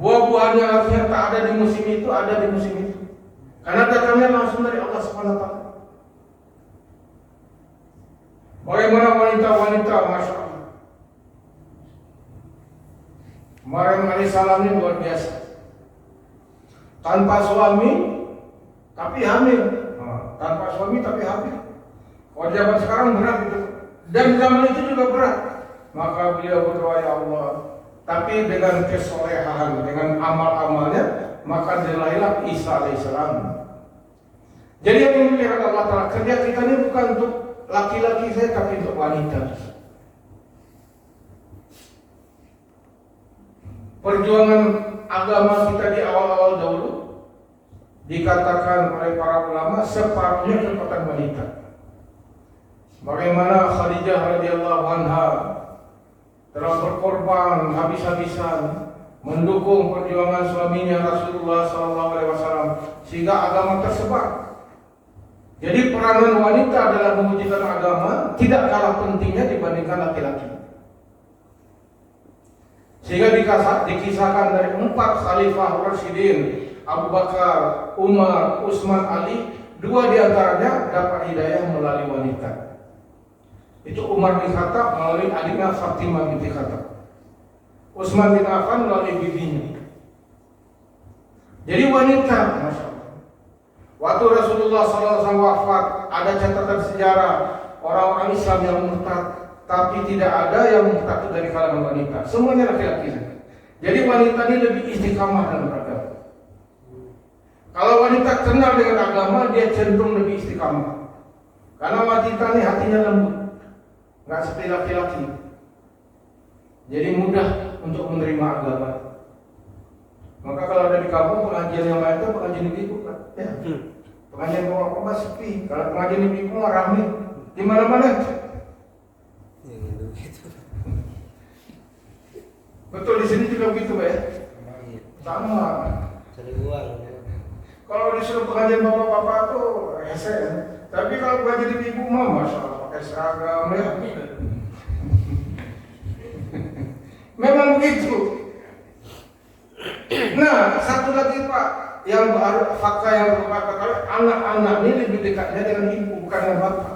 Buah-buahnya harusnya tak ada di musim itu, ada di musim itu. Karena datangnya langsung dari Allah Subhanahu wa taala. Bagaimana wanita-wanita, Masya Allah. Maryam alaihissalam ini luar biasa. Tanpa suami, tapi hamil. Tanpa suami, tapi hamil. Kalau zaman sekarang berat itu. Dan zaman itu juga berat. Maka beliau berdoa, ya Allah, tapi dengan kesolehan, dengan amal-amalnya, maka dilahirlah Isa alaihissalam. Jadi yang dimuliakan Allah Ta'ala, kerja kita ini bukan untuk laki-laki saya, tapi untuk wanita. Perjuangan agama kita di awal-awal dahulu dikatakan oleh para ulama separuhnya kekuatan wanita. Bagaimana Khadijah radhiyallahu anha telah berkorban habis-habisan mendukung perjuangan suaminya Rasulullah SAW sehingga agama tersebar. Jadi peranan wanita dalam mewujudkan agama tidak kalah pentingnya dibandingkan laki-laki. Sehingga dikisahkan dari 4 khalifah Rasyidin, Abu Bakar, Umar, Utsman, Ali, 2 diantaranya dapat hidayah melalui wanita. Itu Umar bin Khattab melalui adiknya Fatimah binti Khattab, Utsman bin Affan melalui bibinya. Jadi wanita, Masya Allah. Waktu Rasulullah SAW wafat, ada catatan sejarah orang-orang Islam yang murtad, tapi tidak ada yang murtad dari kalangan wanita. Semuanya laki-laki. Jadi wanita ini lebih istiqamah dalam beragama. Kalau wanita kenal dengan agama, dia cenderung lebih istiqamah. Karena wanita ini hatinya lembut, nggak seperti laki-laki. Jadi mudah untuk menerima agama. Maka kalau ada di kampung pengajian yang lain itu pengajian ibu kan, ya. Pengajian bapak-bapak sepi. Kalau pengajian ibu mah ramai di mana-mana. Betul, di sini juga begitu, Pak ya. Sama. Cari uang. Kalau disuruh pengajian bapak-bapak tuh hese. Tapi kalau pengajian ibu mah Masya Allah pakai seragam ya. Memang begitu. Nah, satu lagi Pak, yang baru fakta yang berkata kalau anak-anak ini lebih dekatnya dengan ibu bukan dengan bapak.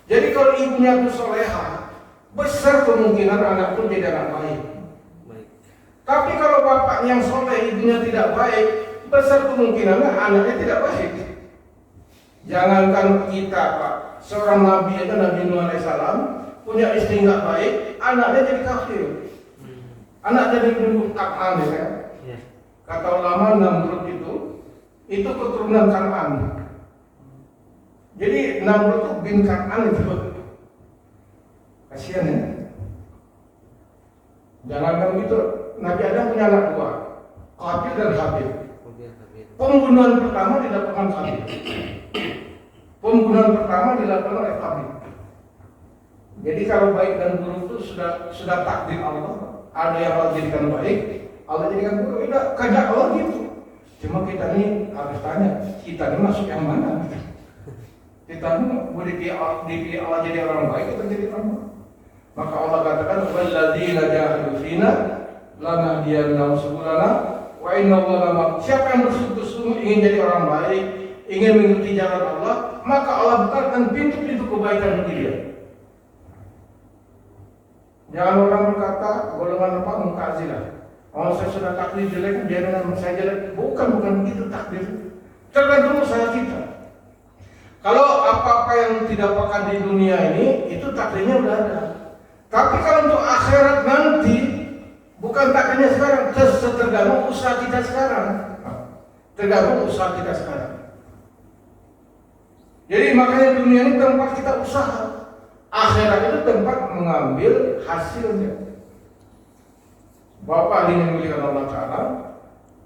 Jadi kalau ibunya itu soleha, besar kemungkinan anak pun jadi anak baik. Tapi kalau bapak yang soleh, ibunya tidak baik, besar kemungkinan anaknya tidak baik. Jangankan kita Pak, seorang nabi aja, Nabi Nuh alaihissalam punya istri nggak baik, anaknya jadi kafir. Anak jadi penduduk Kan'an ya kan? Kata ulama Namrud itu keturunan Kan'an. Jadi Namrud itu bin Kan'an itu. Kasihan ya. Jangankan gitu, Nabi Adam punya anak 2, Qabil dan Habil. Pembunuhan pertama dilakukan Qabil. Pembunuhan pertama dilakukan oleh Qabil. Jadi kalau baik dan buruk itu sudah takdir Allah. Ada yang Allah jadikan baik, Allah jadikan buruk. Tidak, kehendak Allah gitu. Cuma kita ini harus tanya, kita ini masuk yang mana? Kita ini boleh dipilih Allah jadi orang baik atau jadi orang buruk? Maka Allah katakan, walladzina jahadu fina lanahdiyannahum subulana wa innallaha siapa yang bersungguh-sungguh ingin jadi orang baik, ingin mengikuti jalan Allah, maka Allah bukakan pintu-pintu kebaikan bagi dia. Jangan orang berkata golongan apa Mu'tazilah, oh saya sudah takdir jelek, jangan saya jelek. Bukan begitu takdir. Tergantung usaha kita. Kalau apa-apa yang tidak pakai di dunia ini, itu takdirnya udah ada. Tapi kalau untuk akhirat nanti, bukan takdirnya sekarang, tergantung usaha kita sekarang. Tergantung usaha kita sekarang. Jadi makanya dunia ini tempat kita usaha. Akhirat itu tempat mengambil hasilnya. Bapak ingin melihat Allah Ta'ala,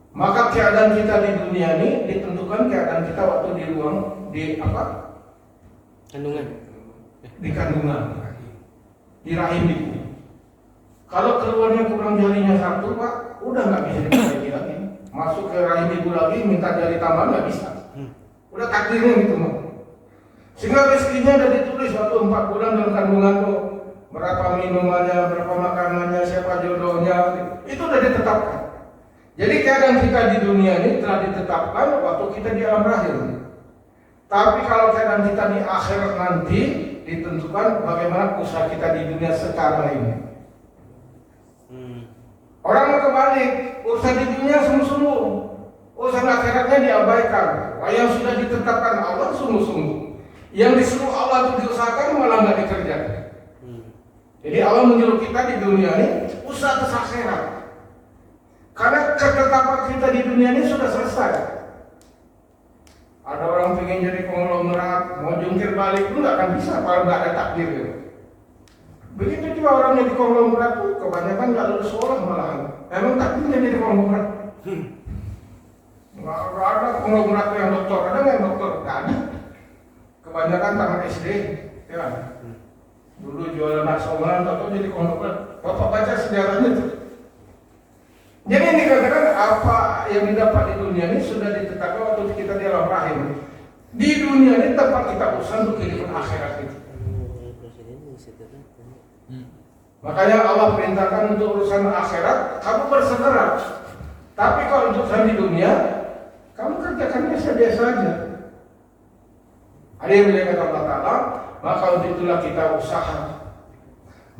maka keadaan kita di dunia ini ditentukan keadaan kita waktu di ruang di apa? Kandungan. Di kandungan, di rahim ibu. Kalau keluarnya kurang jarinya 1 Pak, udah nggak bisa diperbaiki lagi. Masuk ke rahim ibu lagi minta jari tambahan nggak bisa. Udah takdirnya gitu Pak. Sehingga rezekinya sudah ditulis waktu 4 bulan dalam kandungan tuh, berapa minumannya, berapa makanannya, siapa jodohnya, itu sudah ditetapkan. Jadi keadaan kita di dunia ini telah ditetapkan waktu kita di alam rahim. Tapi kalau keadaan kita di akhirat nanti ditentukan bagaimana usaha kita di dunia sekarang ini. Orang kebalik, urusan di dunia sungguh-sungguh, urusan akhiratnya diabaikan. Yang sudah ditetapkan Allah sungguh-sungguh. Yang disuruh Allah itu diusahakan malah nggak dikerjakan. Jadi Allah menyuruh kita di dunia ini usaha atas akhirat. Karena ketetapan kita di dunia ini sudah selesai. Ada orang pengen jadi konglomerat, mau jungkir balik itu nggak akan bisa kalau nggak ada takdir. Gitu. Begitu juga orang yang di konglomerat itu kebanyakan nggak lulus sekolah malahan. Emang takdirnya jadi konglomerat. Nggak ada konglomerat yang dokter, ada nggak yang dokter? Nggak ada. Kebanyakan tamat SD, ya. Dulu jualan nasional atau jadi konglomerat. Bapak baca sejarahnya itu. Jadi ini dikatakan apa yang didapat di dunia ini sudah ditetapkan waktu kita di alam rahim. Di dunia ini tempat kita usaha untuk kehidupan akhirat itu. Makanya Allah perintahkan untuk urusan akhirat kamu bersegera. Tapi kalau untuk urusan di dunia, kamu kerjakan biasa-biasa saja. Ada yang melihat Allah Ta'ala, maka untuk itulah kita usaha.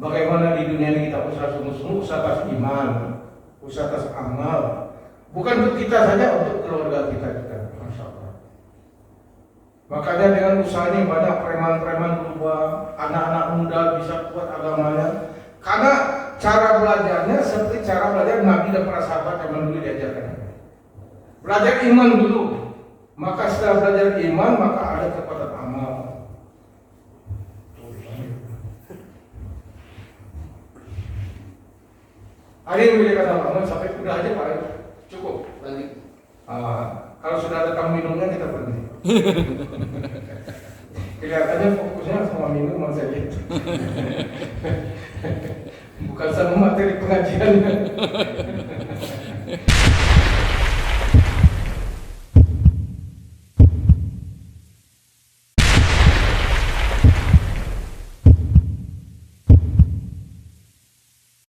Bagaimana di dunia ini kita usaha sungguh-sungguh, usaha atas iman, usaha atas amal. Bukan untuk kita saja, untuk keluarga kita juga. Masya Allah. Makanya dengan usaha ini banyak preman-preman berubah, anak-anak muda bisa kuat agamanya. Karena cara belajarnya seperti cara belajar Nabi dan para sahabat yang dulu diajarkan. Belajar iman dulu, maka setelah belajar iman maka ada kekuatan amal. Hari ini kata Allah sampai udah aja Pak, cukup lanjut. Kalau sudah ada tamu minumnya kita berhenti. Kelihatannya fokusnya sama minuman saja. Bukan sama materi pengajiannya.